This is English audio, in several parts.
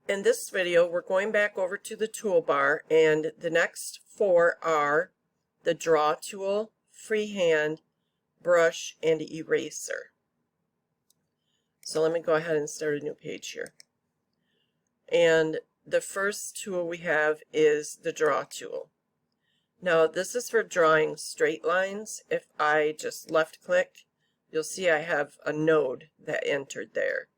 In this video, we're going back over to the toolbar, and the next four are the Draw tool, Freehand, Brush, and Eraser. So let me go ahead and start a new page here. And the first tool we have is the Draw tool. Now this is for drawing straight lines. If I just left click, you'll see I have a node that entered there.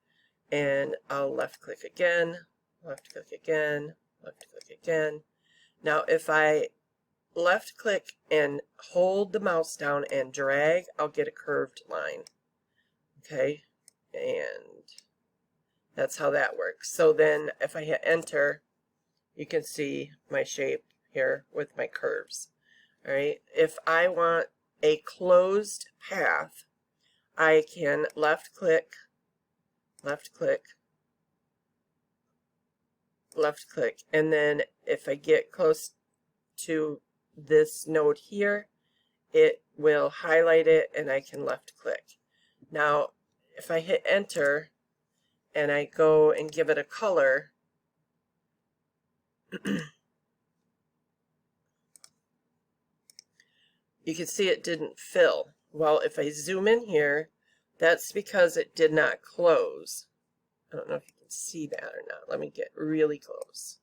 And I'll left click again, left click again, left click again. Now if I left click and hold the mouse down and drag, I'll get a curved line. Okay, and that's how that works. So then if I hit enter, you can see my shape here with my curves. All right, if I want a closed path, I can left click, left click, left click, and then if I get close to this node here, it will highlight it and I can left click. Now if I hit enter and I go and give it a color, you can see it didn't fill. Well, if I zoom in here, that's because it did not close. I don't know if you can see that or not. Let me get really close.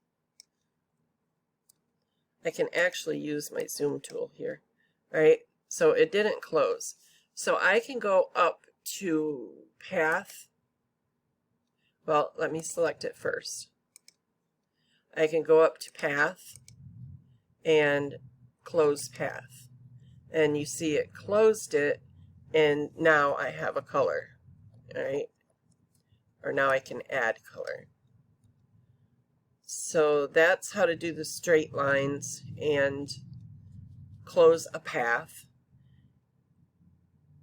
I can actually use my zoom tool here, right? So it didn't close. So I can go up to path. Well, let me select it first. I can go up to path and close path. And you see it closed it, and now I have a color, all right? Or now I can add color. So that's how to do the straight lines and close a path.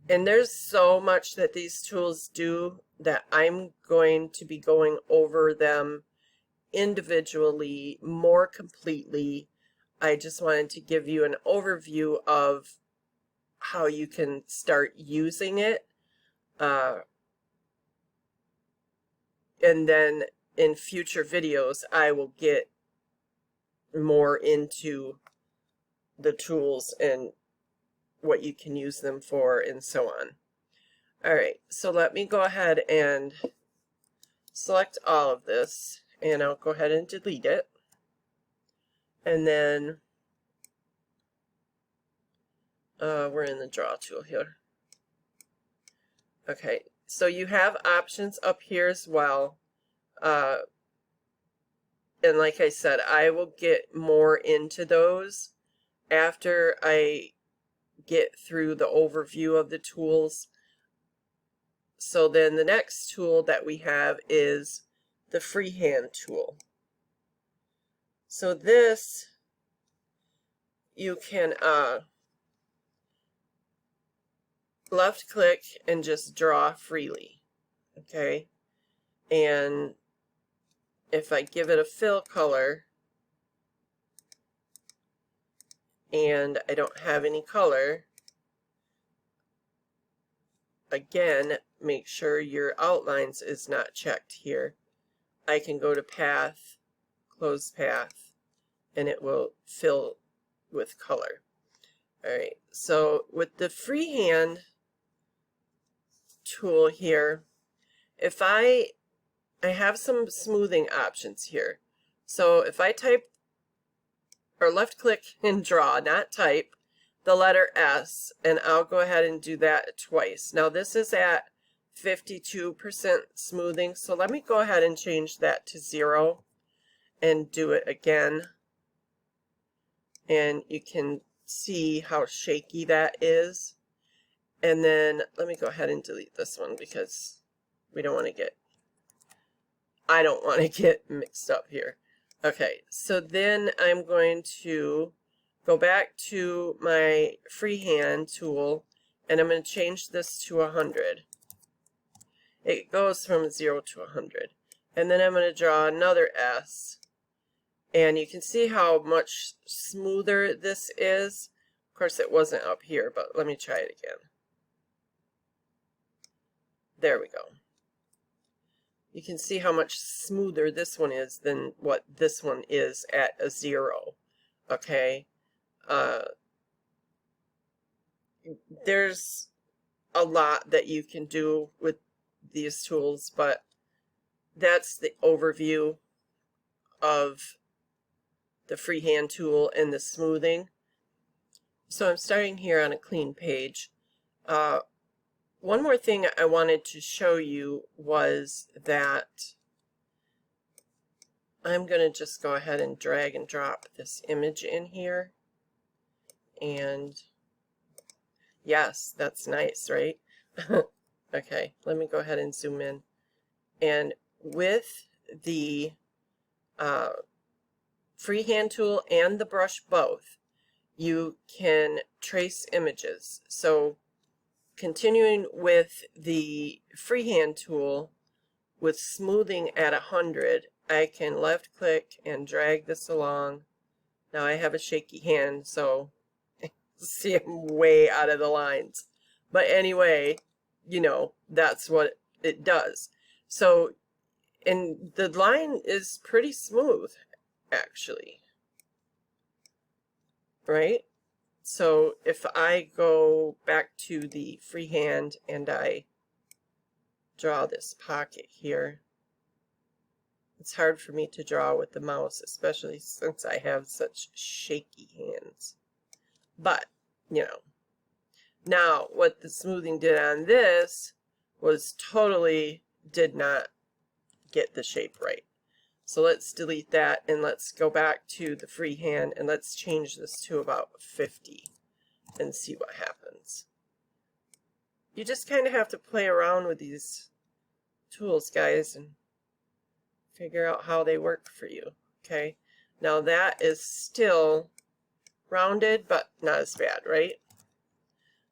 And there's so much that these tools do that I'm going to be going over them individually more completely. I just wanted to give you an overview of how you can start using it. And then in future videos, I will get more into the tools and what you can use them for and so on. All right, so let me go ahead and select all of this, and I'll go ahead and delete it. And then we're in the Draw tool here. Okay, so you have options up here as well. And like I said, I will get more into those after I get through the overview of the tools. So then the next tool that we have is the Freehand tool. So this, you can left click and just draw freely, okay? And if I give it a fill color and I don't have any color, again, make sure your outlines is not checked here. I can go to path, close path, and it will fill with color. All right, so with the Freehand tool here, if I have some smoothing options here. So if I type or left click and draw, not type, the letter S, and I'll go ahead and do that twice. Now this is at 52% smoothing, so let me go ahead and change that to 0 and do it again. And you can see how shaky that is. And then let me go ahead and delete this one because we don't want to get, I don't want to get mixed up here. Okay, so then I'm going to go back to my Freehand tool, and I'm going to change this to 100. It goes from 0 to 100. And then I'm going to draw another S. And you can see how much smoother this is. Of course, it wasn't up here, but let me try it again. There we go. you can see how much smoother this one is than what this one is at a 0. Okay, there's a lot that you can do with these tools, but that's the overview of the freehand tool and the smoothing. So I'm starting here on a clean page. One more thing I wanted to show you was that I'm going to just go ahead and drag and drop this image in here. And yes, that's nice, right? Okay, let me go ahead and zoom in. And with the freehand tool and the brush both, you can trace images. So continuing with the freehand tool with smoothing at 100, I can left click and drag this along. Now I have a shaky hand, so see I'm way out of the lines. But anyway, you know, that's what it does. So, and the line is pretty smooth, actually. Right? So if I go back to the freehand and I draw this pocket here, it's hard for me to draw with the mouse, especially since I have such shaky hands. But, you know, now what the smoothing did on this was totally did not get the shape right. So let's delete that and let's go back to the freehand and let's change this to about 50 and see what happens. You just kind of have to play around with these tools, guys, and figure out how they work for you. Okay, now that is still rounded, but not as bad, right?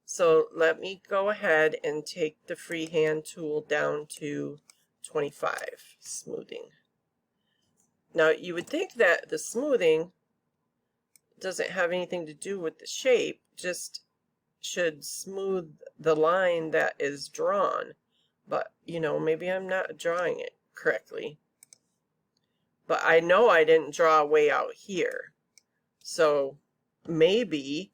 So let me go ahead and take the freehand tool down to 25 smoothing. Now you would think that the smoothing doesn't have anything to do with the shape, just should smooth the line that is drawn. But, you know, maybe I'm not drawing it correctly. But I know I didn't draw way out here. So maybe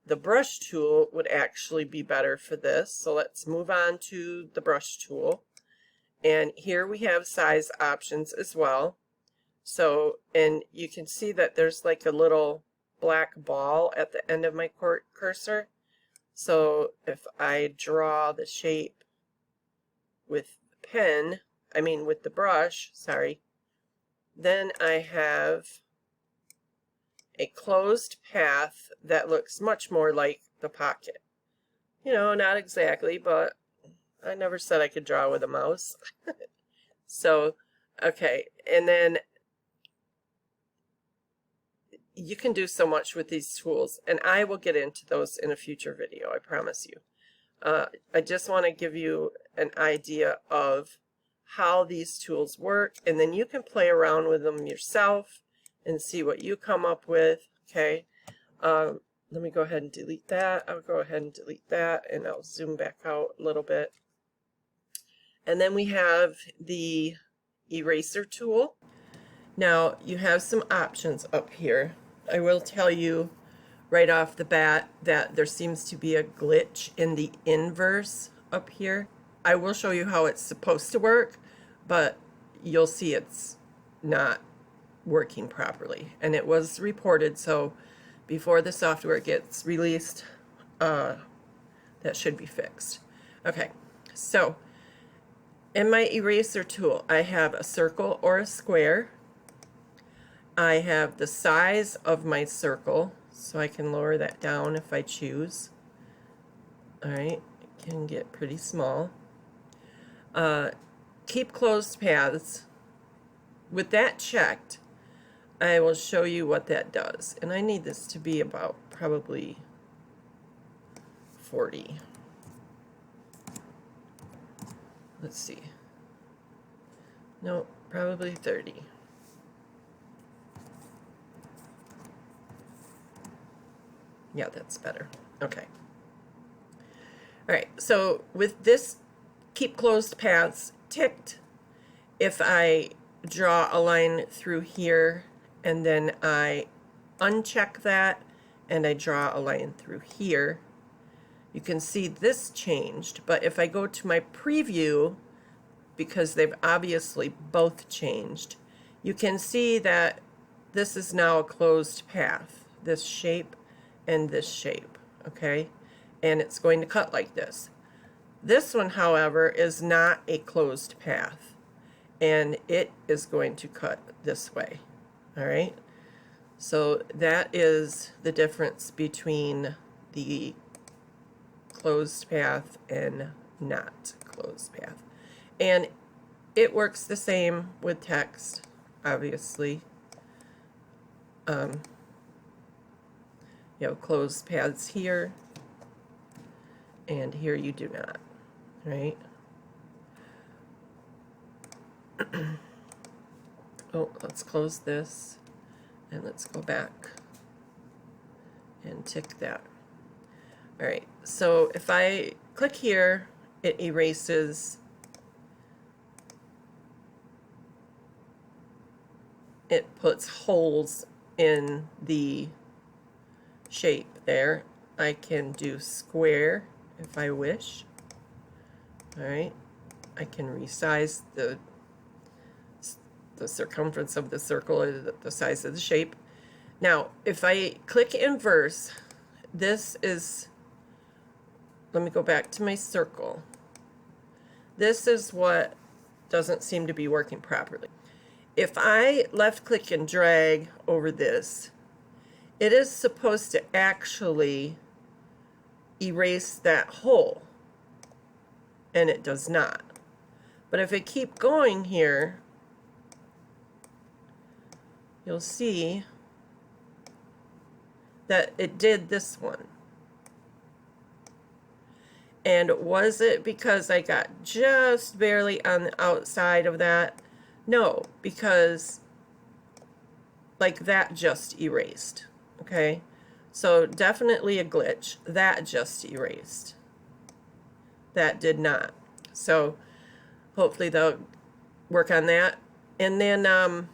the brush tool would actually be better for this. So let's move on to the brush tool. And here we have size options as well. So, and you can see that there's like a little black ball at the end of my cursor. So if I draw the shape with the pen, with the brush, sorry, then I have a closed path that looks much more like the pocket. You know, not exactly, but I never said I could draw with a mouse. So, okay, and then you can do so much with these tools, and I will get into those in a future video, I promise you. I just want to give you an idea of how these tools work, and then you can play around with them yourself and see what you come up with. Okay, let me go ahead and delete that. I'll go ahead and delete that, and I'll zoom back out a little bit. And then we have the eraser tool. Now you have some options up here. I will tell you right off the bat that there seems to be a glitch in the inverse up here. I will show you how it's supposed to work, but you'll see it's not working properly. And it was reported, so before the software gets released, that should be fixed. Okay, so in my eraser tool, I have a circle or a square. I have the size of my circle, so I can lower that down if I choose. Alright, it can get pretty small. Keep closed paths. With that checked, I will show you what that does. And I need this to be about probably 40. Let's see. No, probably 30. Yeah, that's better. Okay. All right, so with this keep closed paths ticked, if I draw a line through here and then I uncheck that and I draw a line through here, you can see this changed. But if I go to my preview, because they've obviously both changed, you can see that this is now a closed path, this shape and this shape, okay? And it's going to cut like this. This one, however, is not a closed path, and it is going to cut this way, all right? So that is the difference between the closed path and not closed path. And it works the same with text, obviously. You have closed paths here, and here you do not, right? Oh, let's close this, and let's go back and tick that. All right, so if I click here, it erases. It puts holes in the shape there. I can do square if I wish. All right, I can resize the circumference of the circle or the size of the shape. Now, if I click inverse, this is, let me go back to my circle. This is what doesn't seem to be working properly. If I left click and drag over this, it is supposed to actually erase that hole, and it does not. But if I keep going here, you'll see that it did this one. And was it because I got just barely on the outside of that? No, because like that just erased, okay? So definitely a glitch. That just erased. That did not. So hopefully they'll work on that. And then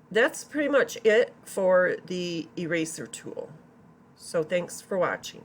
that's pretty much it for the eraser tool. So thanks for watching.